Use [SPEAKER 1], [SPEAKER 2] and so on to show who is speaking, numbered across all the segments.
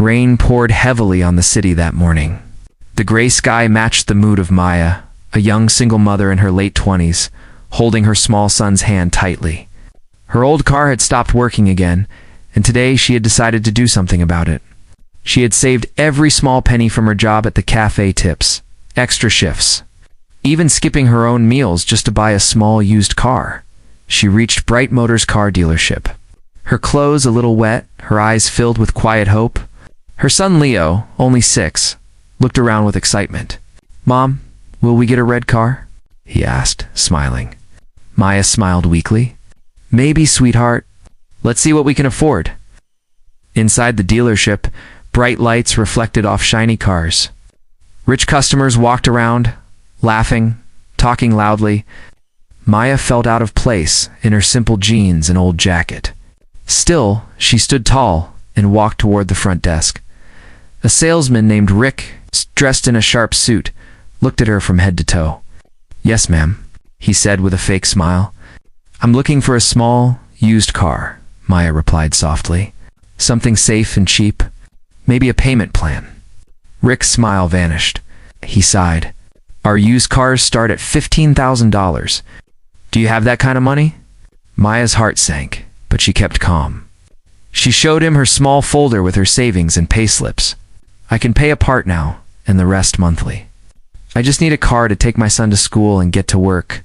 [SPEAKER 1] Rain poured heavily on the city that morning. The gray sky matched the mood of Maya, a young single mother in her late 20s, holding her small son's hand tightly. Her old car had stopped working again, and today she had decided to do something about it. She had saved every small penny from her job at the cafe, tips, extra shifts, even skipping her own meals just to buy a small used car. She reached Bright Motors car dealership. Her clothes a little wet, her eyes filled with quiet hope. Her son Leo, only 6, looked around with excitement. "Mom, will we get a red car?" he asked, smiling. Maya smiled weakly. "Maybe, sweetheart. Let's see what we can afford." Inside the dealership, bright lights reflected off shiny cars. Rich customers walked around, laughing, talking loudly. Maya felt out of place in her simple jeans and old jacket. Still, she stood tall and walked toward the front desk. A salesman named Rick, dressed in a sharp suit, looked at her from head to toe. "Yes, ma'am," he said with a fake smile. "I'm looking for a small, used car," Maya replied softly. "Something safe and cheap. Maybe a payment plan." Rick's smile vanished. He sighed. "Our used cars start at $15,000. Do you have that kind of money?" Maya's heart sank, but she kept calm. She showed him her small folder with her savings and payslips. "I can pay a part now, and the rest monthly. I just need a car to take my son to school and get to work."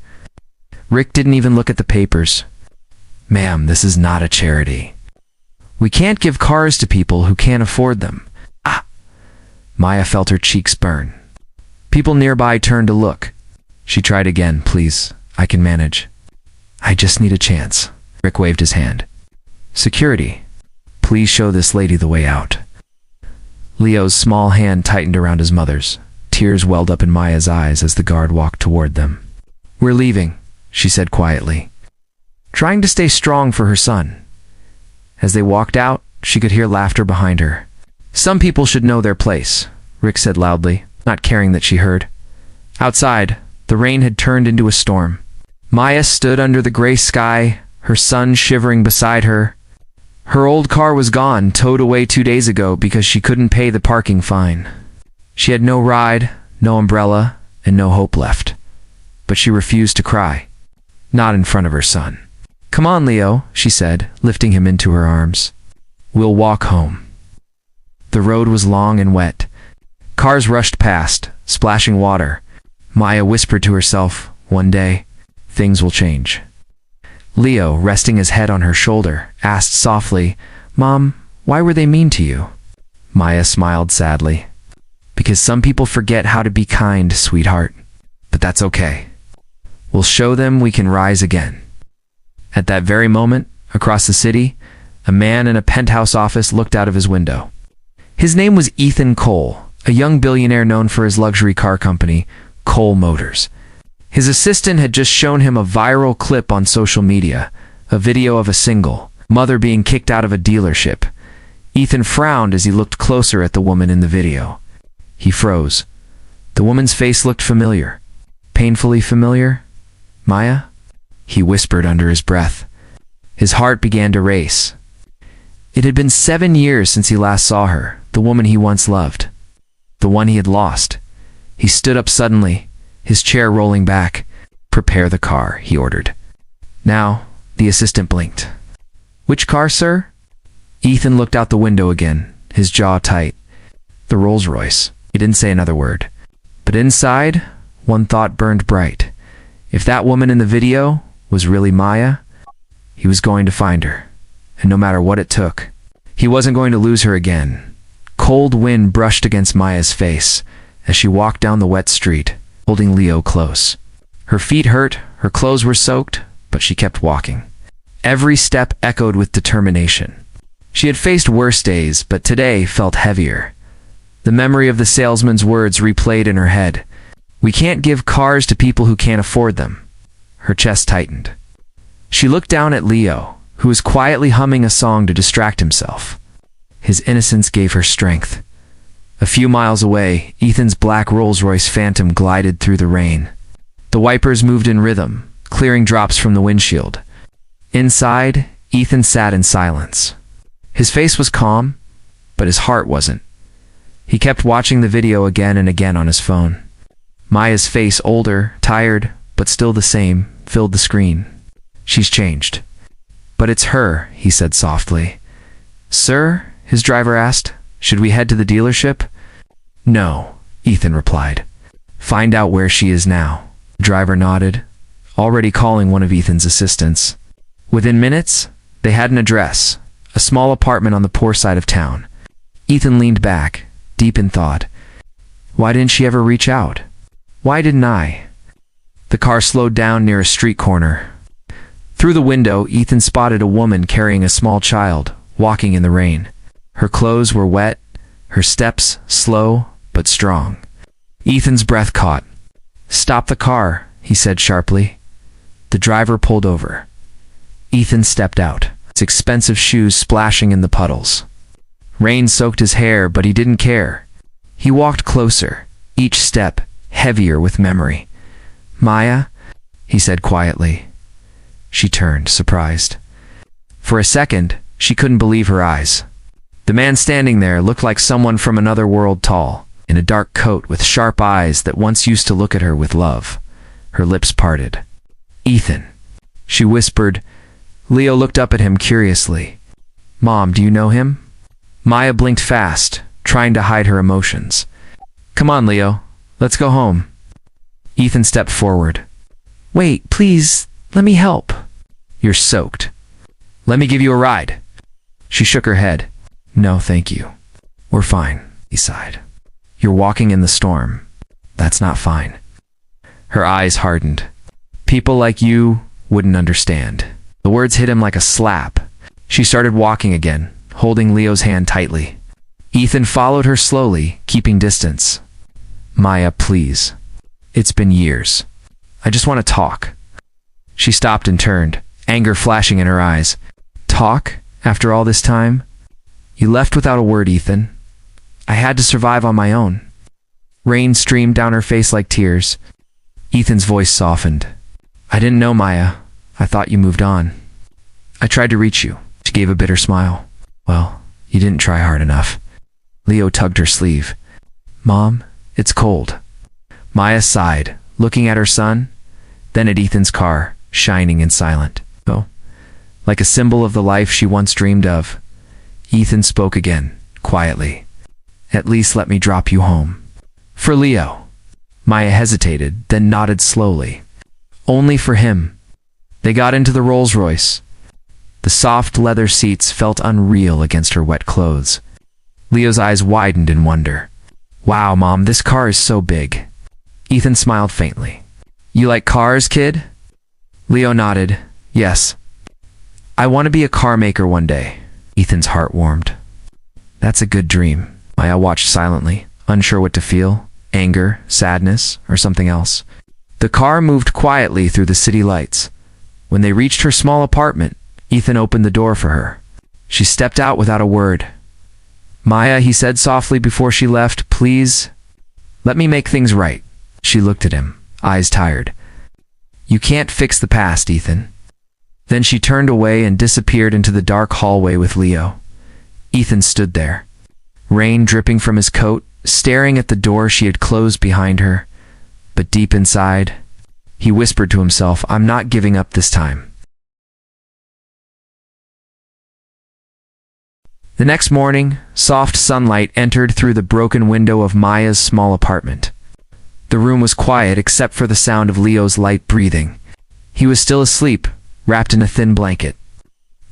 [SPEAKER 1] Rick didn't even look at the papers. "Ma'am, this is not a charity. We can't give cars to people who can't afford them." Ah! Maya felt her cheeks burn. People nearby turned to look. She tried again. "Please, I can manage. I just need a chance." Rick waved his hand. "Security, please show this lady the way out." Leo's small hand tightened around his mother's. Tears welled up in Maya's eyes as the guard walked toward them. "We're leaving," she said quietly, trying to stay strong for her son. As they walked out, she could hear laughter behind her. "Some people should know their place," Rick said loudly, not caring that she heard. Outside, the rain had turned into a storm. Maya stood under the gray sky, her son shivering beside her. Her old car was gone, towed away 2 days ago because she couldn't pay the parking fine. She had no ride, no umbrella, and no hope left. But she refused to cry. Not in front of her son. "Come on, Leo," she said, lifting him into her arms. "We'll walk home." The road was long and wet. Cars rushed past, splashing water. Maya whispered to herself, "One day, things will change." Leo, resting his head on her shoulder, asked softly, "Mom, why were they mean to you?" Maya smiled sadly. "Because some people forget how to be kind, sweetheart. But that's okay. We'll show them we can rise again." At that very moment, across the city, a man in a penthouse office looked out of his window. His name was Ethan Cole, a young billionaire known for his luxury car company, Cole Motors. His assistant had just shown him a viral clip on social media, a video of a single mother being kicked out of a dealership. Ethan frowned as he looked closer at the woman in the video. He froze. The woman's face looked familiar. Painfully familiar? "Maya?" he whispered under his breath. His heart began to race. It had been 7 years since he last saw her, the woman he once loved. The one he had lost. He stood up suddenly, his chair rolling back. "Prepare the car," he ordered. Now, the assistant blinked. "Which car, sir?" Ethan looked out the window again, his jaw tight. "The Rolls-Royce." He didn't say another word. But inside, one thought burned bright. If that woman in the video was really Maya, he was going to find her. And no matter what it took, he wasn't going to lose her again. Cold wind brushed against Maya's face as she walked down the wet street, holding Leo close. Her feet hurt, her clothes were soaked, but she kept walking. Every step echoed with determination. She had faced worse days, but today felt heavier. The memory of the salesman's words replayed in her head. "We can't give cars to people who can't afford them." Her chest tightened. She looked down at Leo, who was quietly humming a song to distract himself. His innocence gave her strength. A few miles away, Ethan's black Rolls-Royce Phantom glided through the rain. The wipers moved in rhythm, clearing drops from the windshield. Inside, Ethan sat in silence. His face was calm, but his heart wasn't. He kept watching the video again and again on his phone. Maya's face, older, tired, but still the same, filled the screen. She's changed. But it's her, he said softly. Sir, his driver asked, should we head to the dealership? No, Ethan replied. Find out where she is now. The driver nodded, already calling one of Ethan's assistants. Within minutes, they had an address, a small apartment on the poor side of town. Ethan leaned back, deep in thought. Why didn't she ever reach out? Why didn't I? The car slowed down near a street corner. Through the window, Ethan spotted a woman carrying a small child, walking in the rain. Her clothes were wet, her steps slow but strong. Ethan's breath caught. Stop the car, he said sharply. The driver pulled over. Ethan stepped out, his expensive shoes splashing in the puddles. Rain soaked his hair, but he didn't care. He walked closer, each step heavier with memory. Maya, he said quietly. She turned, surprised. For a second, she couldn't believe her eyes. The man standing there looked like someone from another world, tall, in a dark coat with sharp eyes that once used to look at her with love. Her lips parted. Ethan, she whispered. Leo looked up at him curiously. Mom, do you know him? Maya blinked fast, trying to hide her emotions. Come on, Leo. Let's go home. Ethan stepped forward. Wait, please, let me help. You're soaked. Let me give you a ride. She shook her head. No, thank you. We're fine, he sighed. You're walking in the storm. That's not fine. Her eyes hardened. People like you wouldn't understand. The words hit him like a slap. She started walking again, holding Leo's hand tightly. Ethan followed her slowly, keeping distance. Maya, please. It's been years. I just want to talk. She stopped and turned, anger flashing in her eyes. Talk? After all this time? You left without a word, Ethan. I had to survive on my own. Rain streamed down her face like tears. Ethan's voice softened. I didn't know, Maya. I thought you moved on. I tried to reach you. She gave a bitter smile. Well, you didn't try hard enough. Leo tugged her sleeve. Mom, it's cold. Maya sighed, looking at her son, then at Ethan's car, shining and silent. Oh, like a symbol of the life she once dreamed of. Ethan spoke again, quietly. At least let me drop you home. For Leo. Maya hesitated, then nodded slowly. Only for him. They got into the Rolls-Royce. The soft leather seats felt unreal against her wet clothes. Leo's eyes widened in wonder. Wow, Mom, this car is so big. Ethan smiled faintly. You like cars, kid? Leo nodded. Yes. I want to be a car maker one day. Ethan's heart warmed. That's a good dream. Maya watched silently, unsure what to feel. Anger, sadness, or something else. The car moved quietly through the city lights. When they reached her small apartment, Ethan opened the door for her. She stepped out without a word. Maya, he said softly before she left, please, let me make things right. She looked at him, eyes tired. You can't fix the past, Ethan. Then she turned away and disappeared into the dark hallway with Leo. Ethan stood there, rain dripping from his coat, staring at the door she had closed behind her. But deep inside, he whispered to himself, I'm not giving up this time. The next morning, soft sunlight entered through the broken window of Maya's small apartment. The room was quiet except for the sound of Leo's light breathing. He was still asleep, wrapped in a thin blanket.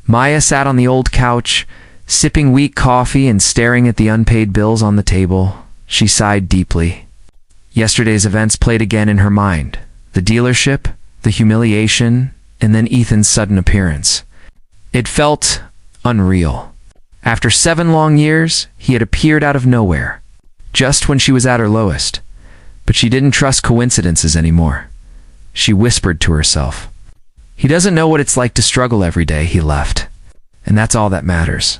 [SPEAKER 1] Maya sat on the old couch, sipping weak coffee and staring at the unpaid bills on the table. She sighed deeply. Yesterday's events played again in her mind. The dealership, the humiliation, and then Ethan's sudden appearance. It felt unreal. After 7 long years, he had appeared out of nowhere, just when she was at her lowest. But she didn't trust coincidences anymore. She whispered to herself. He doesn't know what it's like to struggle every day, he left. And that's all that matters.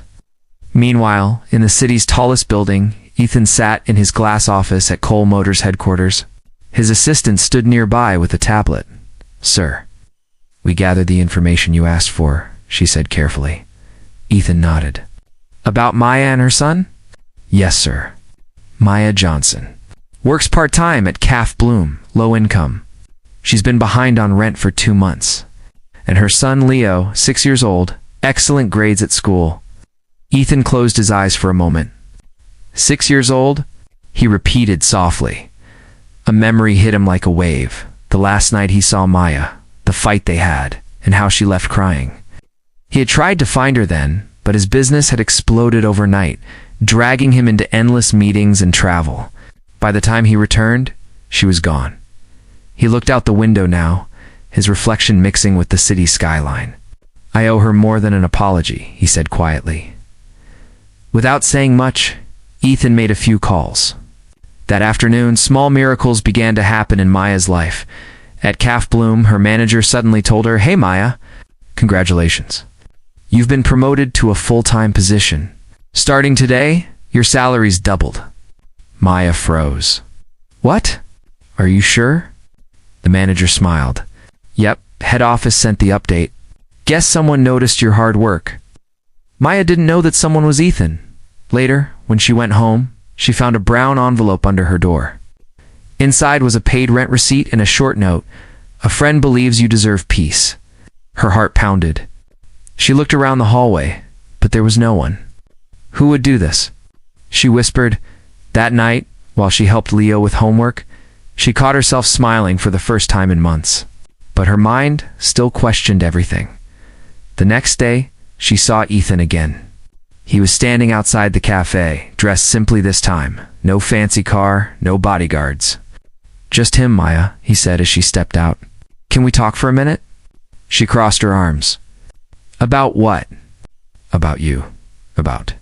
[SPEAKER 1] Meanwhile, in the city's tallest building, Ethan sat in his glass office at Cole Motors headquarters. His assistant stood nearby with a tablet. Sir, we gathered the information you asked for, she said carefully. Ethan nodded. About Maya and her son? Yes, sir. Maya Johnson. Works part-time at Calf Bloom, low income. She's been behind on rent for 2 months. And her son Leo, 6 years old, excellent grades at school. Ethan closed his eyes for a moment. 6 years old? He repeated softly. A memory hit him like a wave. The last night he saw Maya, the fight they had, and how she left crying. He had tried to find her then, but his business had exploded overnight, dragging him into endless meetings and travel. By the time he returned, she was gone. He looked out the window now, his reflection mixing with the city skyline. I owe her more than an apology, he said quietly. Without saying much, Ethan made a few calls. That afternoon, small miracles began to happen in Maya's life. At Calf Bloom, her manager suddenly told her, "Hey Maya, congratulations. You've been promoted to a full-time position. Starting today, your salary's doubled." Maya froze. "What? Are you sure?" The manager smiled. "Yep, head office sent the update. Guess someone noticed your hard work." Maya didn't know that someone was Ethan. Later, when she went home, she found a brown envelope under her door. Inside was a paid rent receipt and a short note. "A friend believes you deserve peace." Her heart pounded. She looked around the hallway, but there was no one. Who would do this? She whispered. That night, while she helped Leo with homework, she caught herself smiling for the first time in months. But her mind still questioned everything. The next day, she saw Ethan again. He was standing outside the cafe, dressed simply this time. No fancy car, no bodyguards. "Just him, Maya," he said as she stepped out. "Can we talk for a minute?" She crossed her arms. "About what?" "About you. About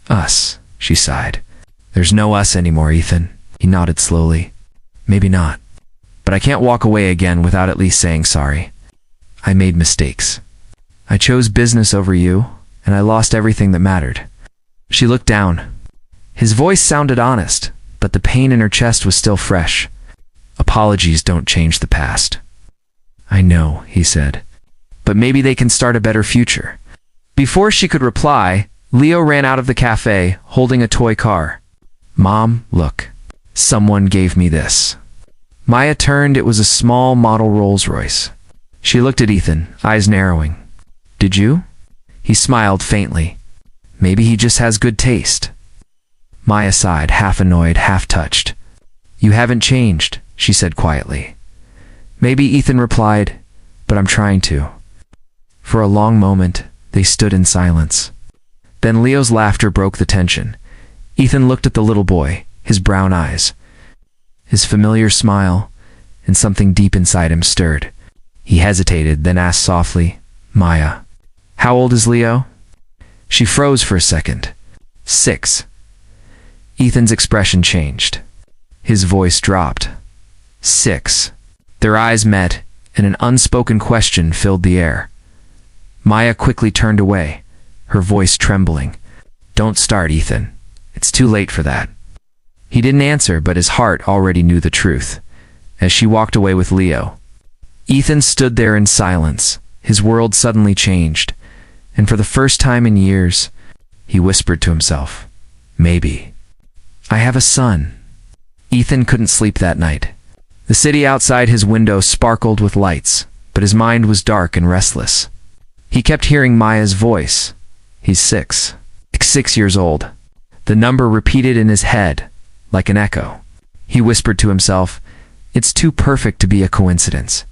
[SPEAKER 1] us," she sighed. "There's no us anymore, Ethan." He nodded slowly. "Maybe not. But I can't walk away again without at least saying sorry. I made mistakes. I chose business over you, and I lost everything that mattered." She looked down. His voice sounded honest, but the pain in her chest was still fresh. "Apologies don't change the past." "I know," he said. "But maybe they can start a better future." Before she could reply, Leo ran out of the cafe, holding a toy car. "Mom, look. Someone gave me this." Maya turned. It was a small model Rolls-Royce. She looked at Ethan, eyes narrowing. "Did you?" He smiled faintly. "Maybe he just has good taste." Maya sighed, half annoyed, half touched. "You haven't changed," she said quietly. "Maybe," Ethan replied, "but I'm trying to." For a long moment, they stood in silence. Then Leo's laughter broke the tension. Ethan looked at the little boy, his brown eyes. His familiar smile, and something deep inside him stirred. He hesitated, then asked softly, "Maya, how old is Leo?" She froze for a second. 6. Ethan's expression changed. His voice dropped. 6. Their eyes met, and an unspoken question filled the air. Maya quickly turned away, her voice trembling. "Don't start, Ethan. It's too late for that." He didn't answer, but his heart already knew the truth. As she walked away with Leo, Ethan stood there in silence. His world suddenly changed, and for the first time in years, he whispered to himself, "Maybe I have a son." Ethan couldn't sleep that night. The city outside his window sparkled with lights, but his mind was dark and restless. He kept hearing Maya's voice. He's 6. 6 years old. The number repeated in his head, like an echo. He whispered to himself, "It's too perfect to be a coincidence."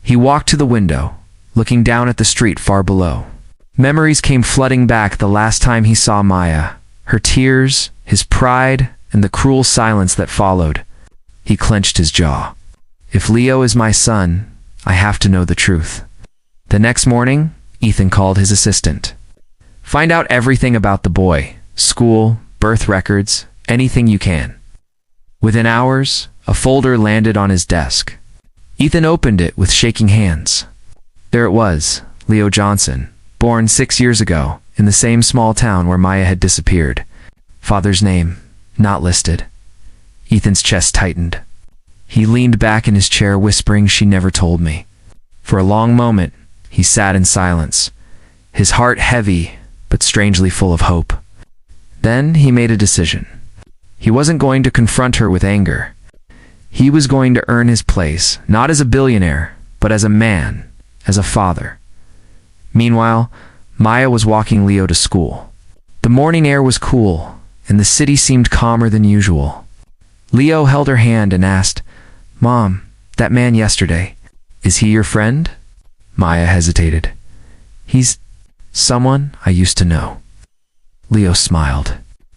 [SPEAKER 1] He walked to the window, looking down at the street far below. Memories came flooding back. The last time he saw Maya, her tears, his pride, and the cruel silence that followed. He clenched his jaw. If Leo is my son, I have to know the truth. The next morning, Ethan called his assistant. "Find out everything about the boy, school, birth records, anything you can." Within hours, a folder landed on his desk. Ethan opened it with shaking hands. There it was, Leo Johnson, born 6 years ago, in the same small town where Maya had disappeared. Father's name, not listed. Ethan's chest tightened. He leaned back in his chair, whispering, "She never told me." For a long moment, he sat in silence, his heart heavy, but strangely full of hope. Then he made a decision. He wasn't going to confront her with anger. He was going to earn his place, not as a billionaire, but as a man, as a father. Meanwhile, Maya was walking Leo to school. The morning air was cool, and the city seemed calmer than usual. Leo held her hand and asked, "Mom, that man yesterday, is he your friend?" Maya hesitated. "He's someone I used to know." Leo smiled.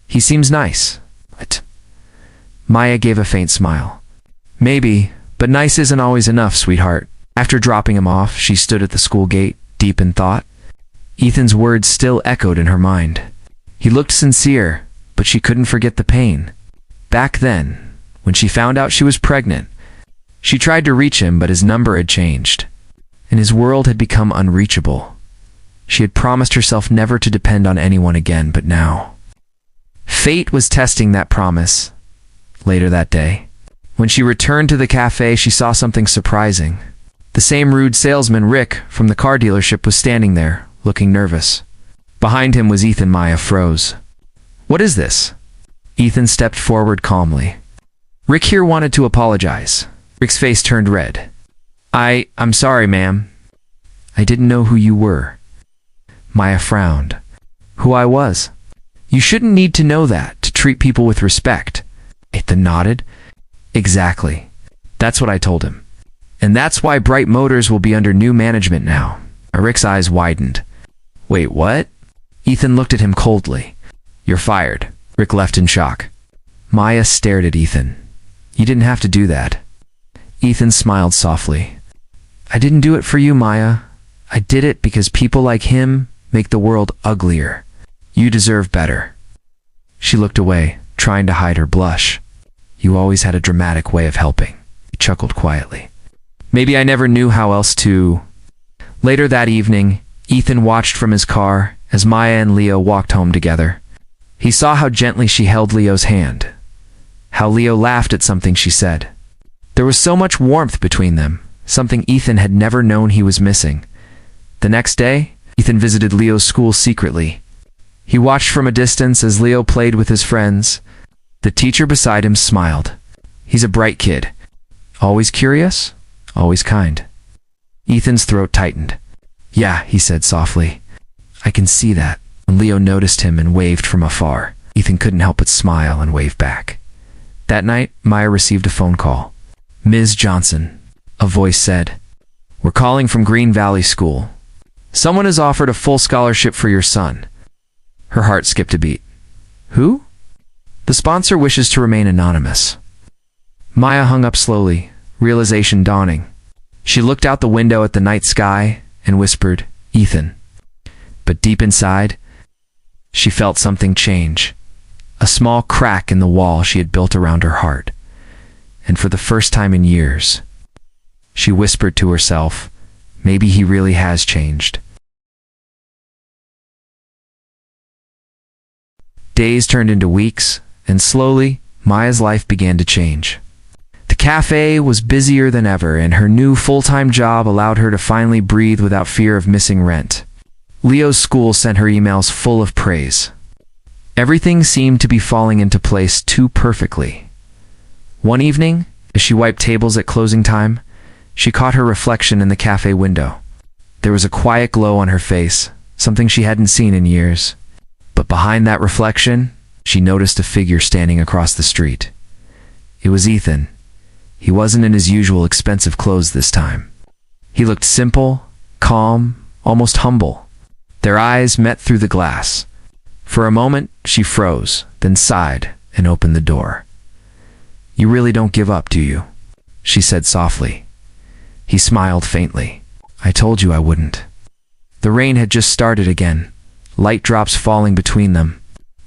[SPEAKER 1] "He seems nice." "What?" Maya gave a faint smile. "Maybe, but nice isn't always enough, sweetheart." After dropping him off, she stood at the school gate, deep in thought. Ethan's words still echoed in her mind. He looked sincere, but she couldn't forget the pain. Back then, when she found out she was pregnant, she tried to reach him, but his number had changed, and his world had become unreachable. She had promised herself never to depend on anyone again, but now fate was testing that promise. Later that day, when she returned to the cafe, she saw something surprising. The same rude salesman, Rick, from the car dealership, was standing there, looking nervous. Behind him was Ethan. Maya froze. "What is this?" Ethan stepped forward calmly. "Rick here wanted to apologize." Rick's face turned red. I'm sorry, ma'am. I didn't know who you were." Maya frowned. "Who I was? You shouldn't need to know that, to treat people with respect." Ethan nodded. "Exactly. That's what I told him. And that's why Bright Motors will be under new management now." Rick's eyes widened. "Wait, what?" Ethan looked at him coldly. "You're fired." Rick left in shock. Maya stared at Ethan. "You didn't have to do that." Ethan smiled softly. "I didn't do it for you, Maya. I did it because people like him make the world uglier. You deserve better." She looked away, trying to hide her blush. "You always had a dramatic way of helping." He chuckled quietly. "Maybe I never knew how else to." Later that evening, Ethan watched from his car as Maya and Leo walked home together. He saw how gently she held Leo's hand, how Leo laughed at something she said. There was so much warmth between them, something Ethan had never known he was missing. The next day, Ethan visited Leo's school secretly. He watched from a distance as Leo played with his friends. The teacher beside him smiled. He's a bright kid. Always curious, always kind. Ethan's throat tightened. "Yeah," he said softly. "I can see that." When Leo noticed him and waved from afar, Ethan couldn't help but smile and wave back. That night, Maya received a phone call. "Ms. Johnson," a voice said. "We're calling from Green Valley School. Someone has offered a full scholarship for your son." Her heart skipped a beat. "Who?" "The sponsor wishes to remain anonymous." Maya hung up slowly, realization dawning. She looked out the window at the night sky and whispered, "Ethan." But deep inside, she felt something change. A small crack in the wall she had built around her heart. And for the first time in years, she whispered to herself, maybe he really has changed. Days turned into weeks, and slowly, Maya's life began to change. The cafe was busier than ever, and her new full-time job allowed her to finally breathe without fear of missing rent. Leo's school sent her emails full of praise. Everything seemed to be falling into place too perfectly. One evening, as she wiped tables at closing time, she caught her reflection in the cafe window. There was a quiet glow on her face, something she hadn't seen in years. But behind that reflection, she noticed a figure standing across the street. It was Ethan. He wasn't in his usual expensive clothes this time. He looked simple, calm, almost humble. Their eyes met through the glass. For a moment, she froze, then sighed and opened the door. "You really don't give up, do you?" she said softly. He smiled faintly. "I told you I wouldn't." The rain had just started again, light drops falling between them.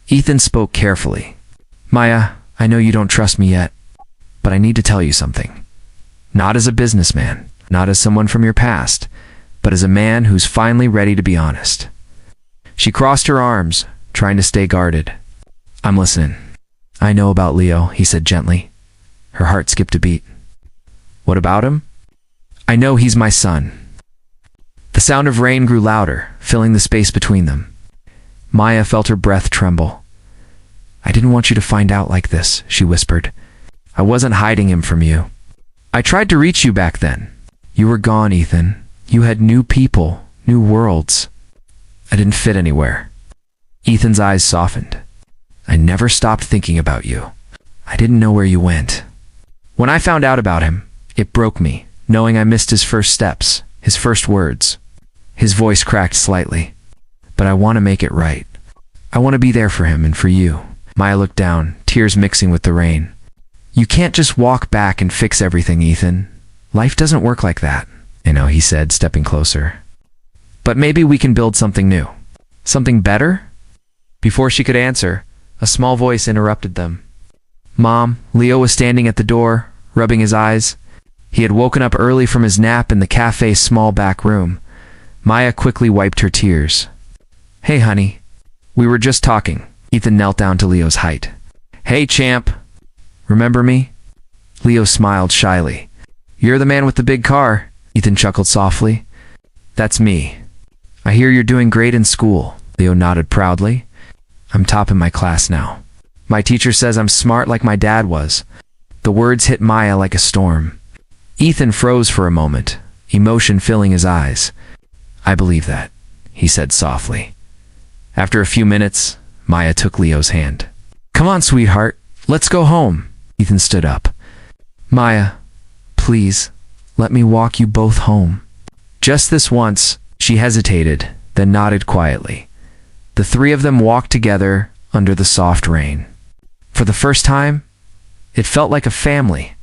[SPEAKER 1] Ethan spoke carefully. "Maya, I know you don't trust me yet, but I need to tell you something. Not as a businessman, not as someone from your past, but as a man who's finally ready to be honest." She crossed her arms, trying to stay guarded. "I'm listening." "I know about Leo," he said gently. Her heart skipped a beat. "What about him?" "I know he's my son." The sound of rain grew louder, filling the space between them. Maya felt her breath tremble. I didn't want you to find out like this, she whispered. I wasn't hiding him from you. I tried to reach you back then. You were gone, Ethan. You had new people, new worlds. I didn't fit anywhere. Ethan's eyes softened. I never stopped thinking about you. I didn't know where you went. When I found out about him, it broke me, knowing I missed his first steps, his first words. His voice cracked slightly. But I want to make it right. I want to be there for him and for you. Maya looked down, tears mixing with the rain. You can't just walk back and fix everything, Ethan. Life doesn't work like that. I know, he said, stepping closer. But maybe we can build something new. Something better? Before she could answer, a small voice interrupted them. Mom, Leo was standing at the door, rubbing his eyes. He had woken up early from his nap in the cafe's small back room. Maya quickly wiped her tears. Hey, honey. We were just talking. Ethan knelt down to Leo's height. Hey, champ. Remember me? Leo smiled shyly. You're the man with the big car. Ethan chuckled softly. That's me. I hear you're doing great in school. Leo nodded proudly. I'm top in my class now. My teacher says I'm smart like my dad was. The words hit Maya like a storm. Ethan froze for a moment, emotion filling his eyes. I believe that, he said softly. After a few minutes, Maya took Leo's hand. Come on, sweetheart. Let's go home. Ethan stood up. Maya, please, let me walk you both home. Just this once, she hesitated, then nodded quietly. The three of them walked together under the soft rain. For the first time, it felt like a family.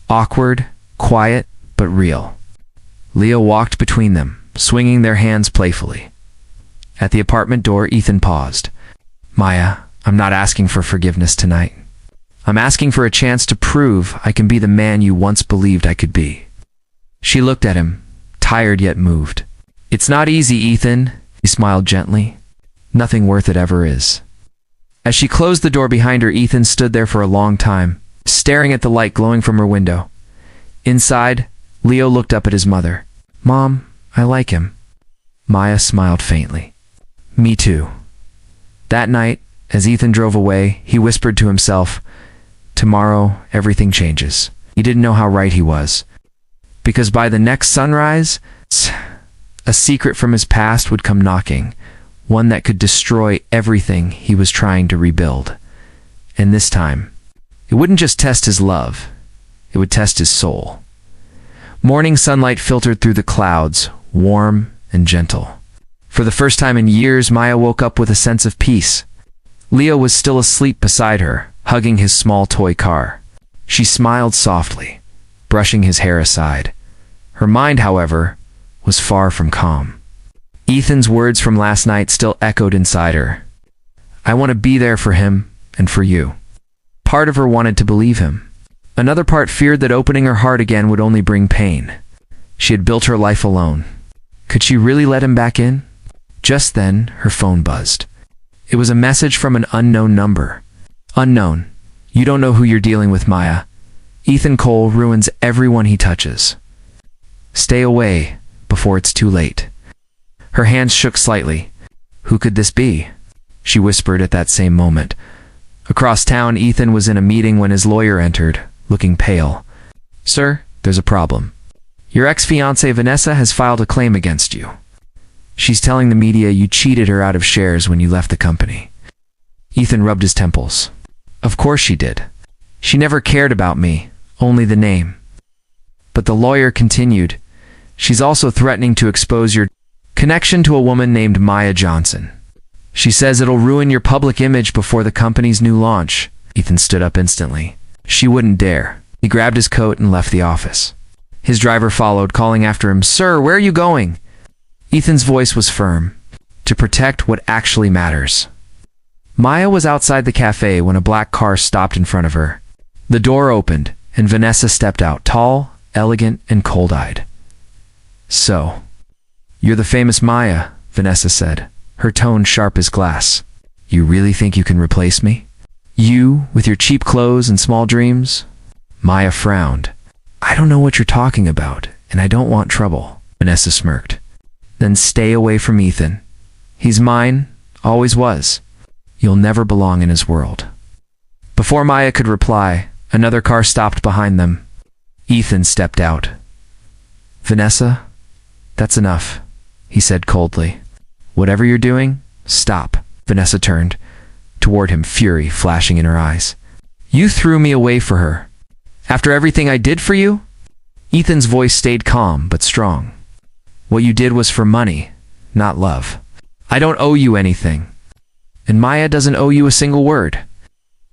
[SPEAKER 1] Awkward, quiet, but real. Leo walked between them, swinging their hands playfully. At the apartment door, Ethan paused. Maya, I'm not asking for forgiveness tonight. I'm asking for a chance to prove I can be the man you once believed I could be. She looked at him, tired yet moved. It's not easy, Ethan, he smiled gently. Nothing worth it ever is. As she closed the door behind her, Ethan stood there for a long time, staring at the light glowing from her window. Inside, Leo looked up at his mother. Mom, I like him. Maya smiled faintly. Me too. That night, as Ethan drove away, he whispered to himself, tomorrow, everything changes. He didn't know how right he was. Because by the next sunrise, a secret from his past would come knocking, one that could destroy everything he was trying to rebuild. And this time, it wouldn't just test his love, it would test his soul. Morning sunlight filtered through the clouds, warm and gentle. For the first time in years, Maya woke up with a sense of peace. Leo was still asleep beside her, hugging his small toy car. She smiled softly, brushing his hair aside. Her mind, however, was far from calm. Ethan's words from last night still echoed inside her. I want to be there for him and for you. Part of her wanted to believe him. Another part feared that opening her heart again would only bring pain. She had built her life alone. Could she really let him back in? Just then, her phone buzzed. It was a message from an unknown number. Unknown. You don't know who you're dealing with, Maya. Ethan Cole ruins everyone he touches. Stay away before it's too late. Her hands shook slightly. Who could this be? She whispered at that same moment. Across town, Ethan was in a meeting when his lawyer entered, looking pale. Sir, there's a problem. Your ex-fiancée Vanessa has filed a claim against you. She's telling the media you cheated her out of shares when you left the company. Ethan rubbed his temples. Of course she did. She never cared about me, only the name. But the lawyer continued. She's also threatening to expose your connection to a woman named Maya Johnson. She says it'll ruin your public image before the company's new launch. Ethan stood up instantly. She wouldn't dare. He grabbed his coat and left the office. His driver followed, calling after him, Sir, where are you going? Ethan's voice was firm. To protect what actually matters. Maya was outside the cafe when a black car stopped in front of her. The door opened, and Vanessa stepped out, tall, elegant, and cold-eyed. So, you're the famous Maya, Vanessa said, her tone sharp as glass. You really think you can replace me? You, with your cheap clothes and small dreams? Maya frowned. I don't know what you're talking about, and I don't want trouble, Vanessa smirked. Then stay away from Ethan. He's mine, always was. You'll never belong in his world. Before Maya could reply, another car stopped behind them. Ethan stepped out. "Vanessa, that's enough," he said coldly. "Whatever you're doing, stop." Vanessa turned toward him, fury flashing in her eyes. "You threw me away for her. After everything I did for you?" Ethan's voice stayed calm but strong. "What you did was for money, not love. I don't owe you anything. And Maya doesn't owe you a single word."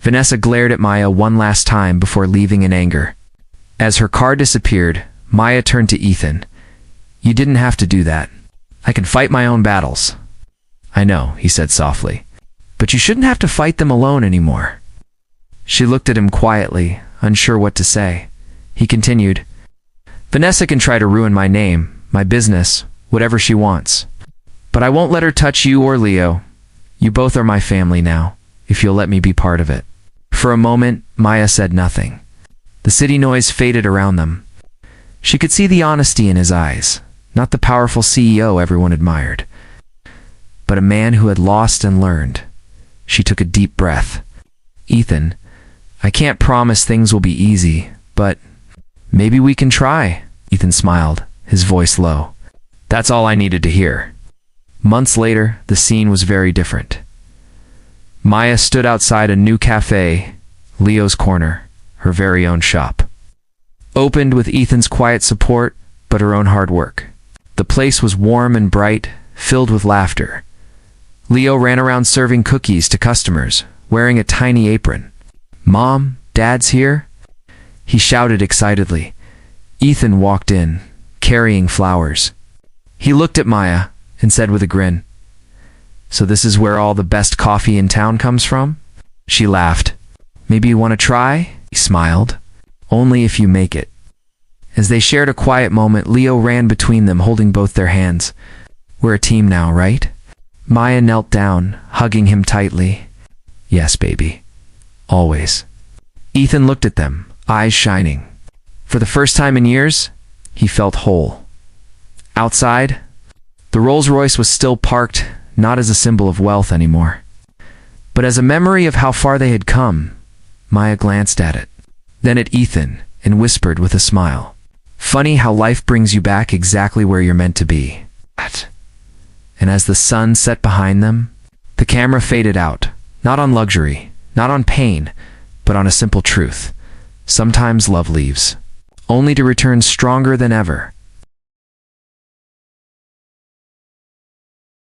[SPEAKER 1] Vanessa glared at Maya one last time before leaving in anger. As her car disappeared, Maya turned to Ethan. "You didn't have to do that. I can fight my own battles." "I know," he said softly. "But you shouldn't have to fight them alone anymore." She looked at him quietly, unsure what to say. He continued, "Vanessa can try to ruin my name, my business, whatever she wants. But I won't let her touch you or Leo. You both are my family now, if you'll let me be part of it." For a moment, Maya said nothing. The city noise faded around them. She could see the honesty in his eyes, not the powerful CEO everyone admired, but a man who had lost and learned. She took a deep breath. "Ethan, I can't promise things will be easy, but maybe we can try." Ethan smiled, his voice low. "That's all I needed to hear." Months later, the scene was very different. Maya stood outside a new cafe, Leo's Corner, her very own shop. Opened with Ethan's quiet support, but her own hard work. The place was warm and bright, filled with laughter. Leo ran around serving cookies to customers, wearing a tiny apron. "Mom, Dad's here?" he shouted excitedly. Ethan walked in, carrying flowers. He looked at Maya and said with a grin, "So this is where all the best coffee in town comes from?" She laughed. "Maybe you want to try?" He smiled. "Only if you make it." As they shared a quiet moment, Leo ran between them, holding both their hands. "We're a team now, right?" Maya knelt down, hugging him tightly. "Yes, baby. Always." Ethan looked at them, eyes shining. For the first time in years, he felt whole. Outside, the Rolls-Royce was still parked, not as a symbol of wealth anymore, but as a memory of how far they had come. Maya glanced at it, then at Ethan, and whispered with a smile, "Funny how life brings you back exactly where you're meant to be." And as the sun set behind them, the camera faded out, not on luxury, not on pain, but on a simple truth. Sometimes love leaves, only to return stronger than ever.